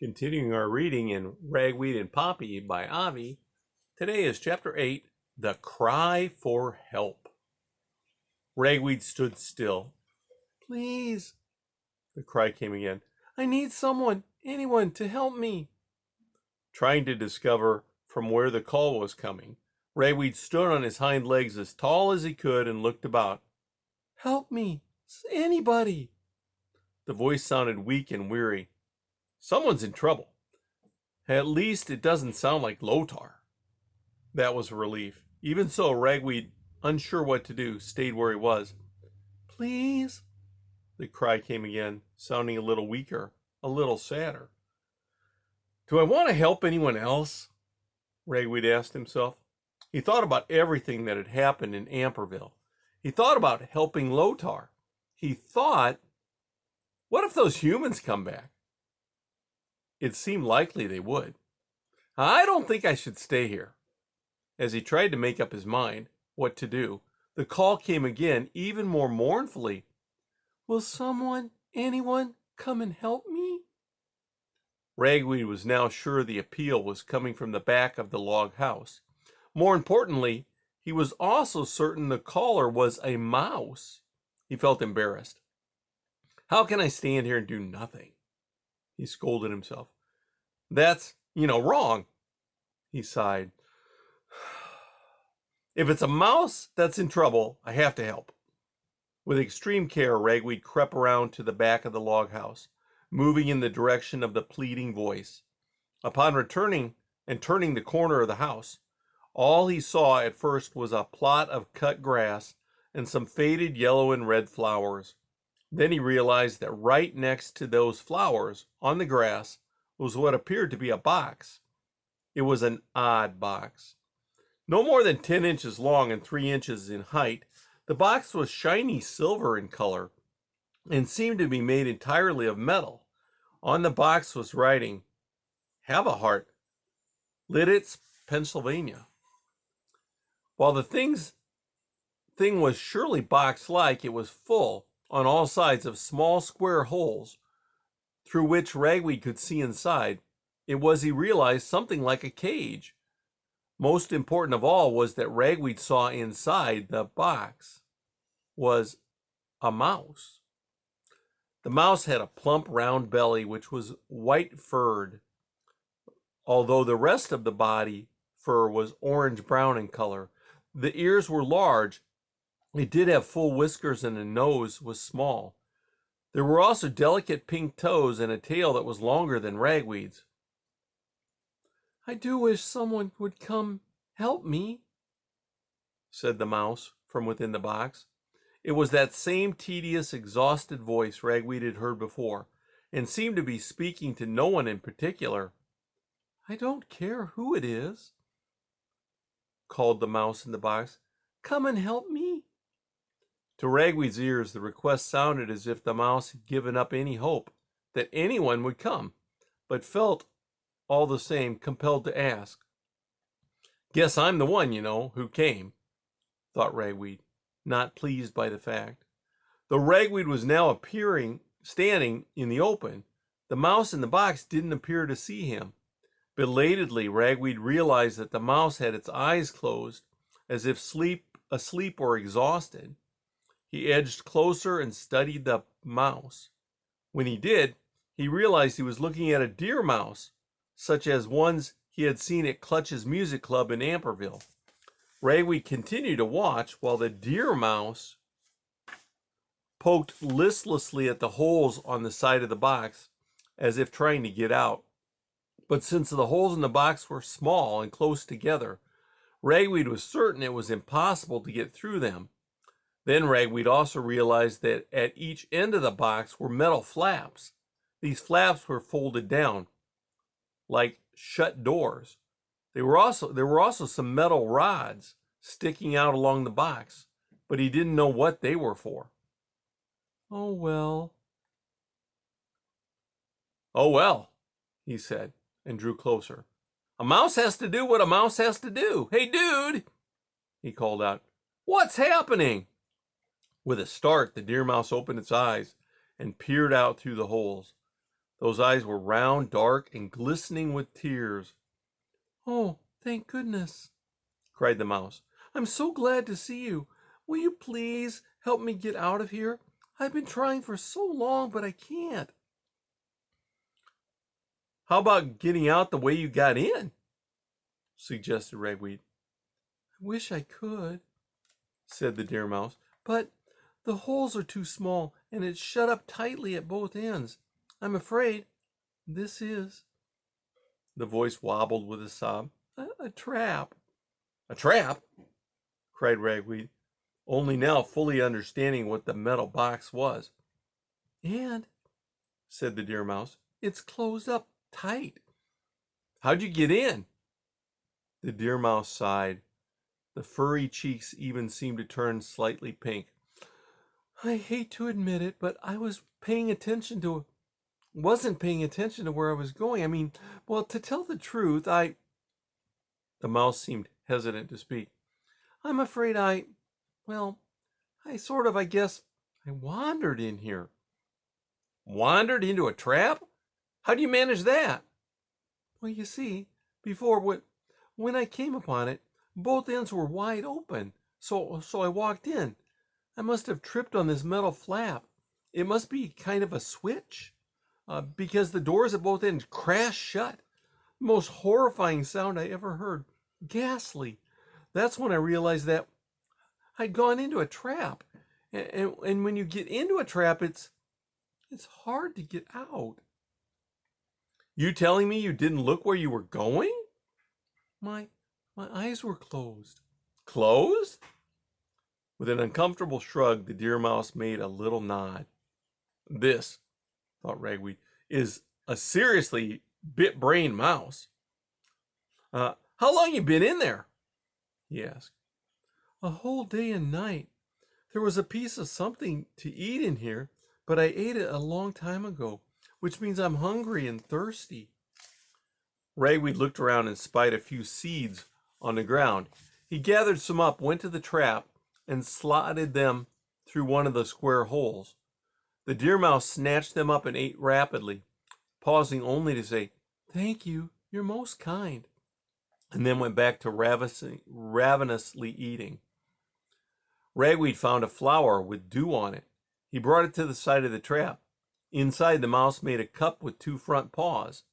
Continuing our reading in Ragweed and Poppy by Avi, today is Chapter 8, The Cry for Help. Ragweed stood still. "Please," the cry came again. "I need someone, anyone, to help me." Trying to discover from where the call was coming, Ragweed stood on his hind legs as tall as he could and looked about. "Help me, anybody." The voice sounded weak and weary. Someone's in trouble. At least it doesn't sound like Lotar. That was a relief. Even so, Ragweed, unsure what to do, stayed where he was. "Please," the cry came again, sounding a little weaker, a little sadder. "Do I want to help anyone else?" Ragweed asked himself. He thought about everything that had happened in Amperville. He thought about helping Lotar. He thought, what if those humans come back? It seemed likely they would. "I don't think I should stay here." As he tried to make up his mind what to do, the call came again, even more mournfully. "Will someone, anyone, come and help me?" Ragweed was now sure the appeal was coming from the back of the log house. More importantly, he was also certain the caller was a mouse. He felt embarrassed. "How can I stand here and do nothing?" He scolded himself. "That's, wrong." He sighed. "If it's a mouse that's in trouble, I have to help." With extreme care, Ragweed crept around to the back of the log house, moving in the direction of the pleading voice. Upon returning and turning the corner of the house, all he saw at first was a plot of cut grass and some faded yellow and red flowers. Then he realized that right next to those flowers, on the grass, was what appeared to be a box. It was an odd box. No more than 10 inches long and 3 inches in height, the box was shiny silver in color and seemed to be made entirely of metal. On the box was writing, "Have a heart, Lidditz, Pennsylvania." While the thing was surely box-like, it was full on all sides of small square holes through which Ragweed could see inside. It was, he realized, something like a cage. Most important of all was that Ragweed saw inside the box was a mouse. The mouse had a plump, round belly which was white-furred, although the rest of the body fur was orange-brown in color. The ears were large. It did have full whiskers and the nose was small. There were also delicate pink toes and a tail that was longer than Ragweed's. "I do wish someone would come help me," said the mouse from within the box. It was that same tedious, exhausted voice Ragweed had heard before, and seemed to be speaking to no one in particular. "I don't care who it is," called the mouse in the box. "Come and help me." To Ragweed's ears, the request sounded as if the mouse had given up any hope that anyone would come, but felt, all the same, compelled to ask. "Guess I'm the one, who came," thought Ragweed, not pleased by the fact. Though Ragweed was now standing in the open, the mouse in the box didn't appear to see him. Belatedly, Ragweed realized that the mouse had its eyes closed, as if asleep or exhausted. He edged closer and studied the mouse. When he did, he realized he was looking at a deer mouse, such as ones he had seen at Clutch's Music Club in Amperville. Ragweed continued to watch while the deer mouse poked listlessly at the holes on the side of the box, as if trying to get out. But since the holes in the box were small and close together, Ragweed was certain it was impossible to get through them. Then Ragweed also realized that at each end of the box were metal flaps. These flaps were folded down, like shut doors. There were also some metal rods sticking out along the box, but he didn't know what they were for. "Oh well." "Oh well," he said, and drew closer. "A mouse has to do what a mouse has to do. Hey, dude," he called out. "What's happening?" With a start, the deer mouse opened its eyes and peered out through the holes. Those eyes were round, dark, and glistening with tears. "Oh, thank goodness," cried the mouse. "I'm so glad to see you. Will you please help me get out of here? I've been trying for so long, but I can't." "How about getting out the way you got in?" suggested Ragweed. "I wish I could," said the deer mouse, "but the holes are too small and it's shut up tightly at both ends. I'm afraid this is," the voice wobbled with a sob, "a trap." "A trap?" cried Ragweed, only now fully understanding what the metal box was. "And," said the deer mouse, "it's closed up tight." "How'd you get in?" The deer mouse sighed. The furry cheeks even seemed to turn slightly pink. "I hate to admit it, but I wasn't paying attention to where I was going. I mean, well, to tell the truth, The mouse seemed hesitant to speak. "I'm afraid well, I guess, I wandered in here." "Wandered into a trap? How do you manage that?" "Well, you see, before when I came upon it, both ends were wide open. So I walked in. I must have tripped on this metal flap. It must be kind of a switch, because the doors at both ends crashed shut. Most horrifying sound I ever heard. Ghastly. That's when I realized that I'd gone into a trap. And when you get into a trap, it's hard to get out." "You telling me you didn't look where you were going?" My eyes were closed." "Closed?" With an uncomfortable shrug, the deer mouse made a little nod. "This," thought Ragweed, "is a seriously bit-brained mouse." How long you been in there?" he asked. "A whole day and night. There was a piece of something to eat in here, but I ate it a long time ago, which means I'm hungry and thirsty." Ragweed looked around and spied a few seeds on the ground. He gathered some up, went to the trap, and slotted them through one of the square holes. The deer mouse snatched them up and ate rapidly, pausing only to say, "Thank you, you're most kind," and then went back to ravenously eating. Ragweed found a flower with dew on it. He brought it to the side of the trap. Inside, the mouse made a cup with two front paws.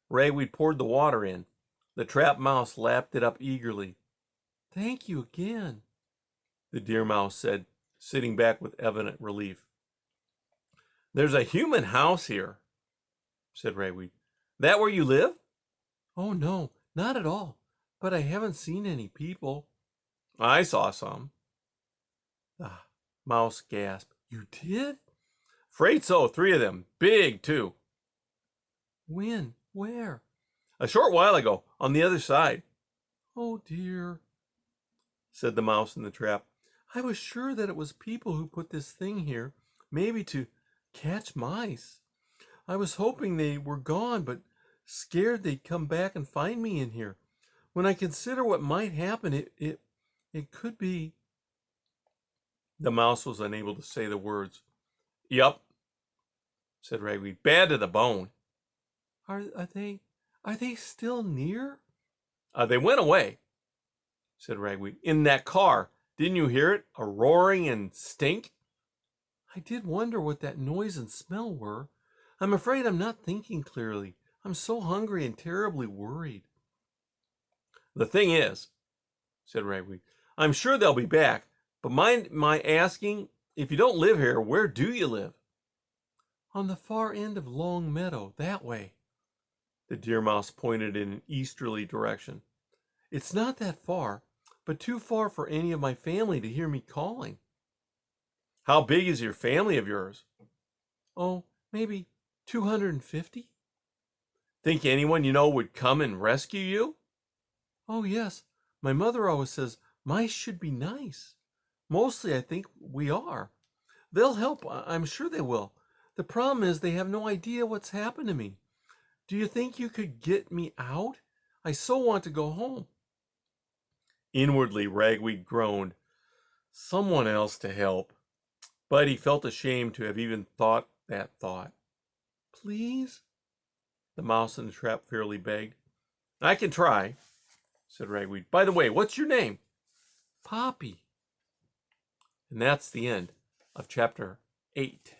Ragweed poured the water in. The trapped mouse lapped it up eagerly. "Thank you again," the deer mouse said, sitting back with evident relief. "There's a human house here," said Ragweed. "That where you live?" "Oh, no, not at all. But I haven't seen any people." "I saw some." The mouse gasped. "You did?" "Afraid so, 3 of them. Big, too." "When? Where?" "A short while ago, on the other side." "Oh, dear," said the mouse in the trap. "I was sure that it was people who put this thing here, maybe to catch mice. I was hoping they were gone, but scared they'd come back and find me in here. When I consider what might happen, it could be..." The mouse was unable to say the words. "Yup," said Ragweed. "Bad to the bone." Are they still near?" "They went away," said Ragweed. "In that car. Didn't you hear it? A roaring and stink?" "I did wonder what that noise and smell were. I'm afraid I'm not thinking clearly. I'm so hungry and terribly worried." "The thing is," said Ragweed, "I'm sure they'll be back. But mind my asking, if you don't live here, where do you live?" "On the far end of Long Meadow, that way." The deer mouse pointed in an easterly direction. "It's not that far, but too far for any of my family to hear me calling." "How big is your family of yours?" "Oh, maybe 250. "Think anyone you know would come and rescue you?" "Oh, yes. My mother always says mice should be nice. Mostly I think we are. They'll help. I'm sure they will. The problem is they have no idea what's happened to me. Do you think you could get me out? I so want to go home." Inwardly, Ragweed groaned. Someone else to help. But he felt ashamed to have even thought that thought. "Please?" the mouse in the trap fairly begged. I can try, said Ragweed. By the way, what's your name? Poppy. And that's the end of chapter 8.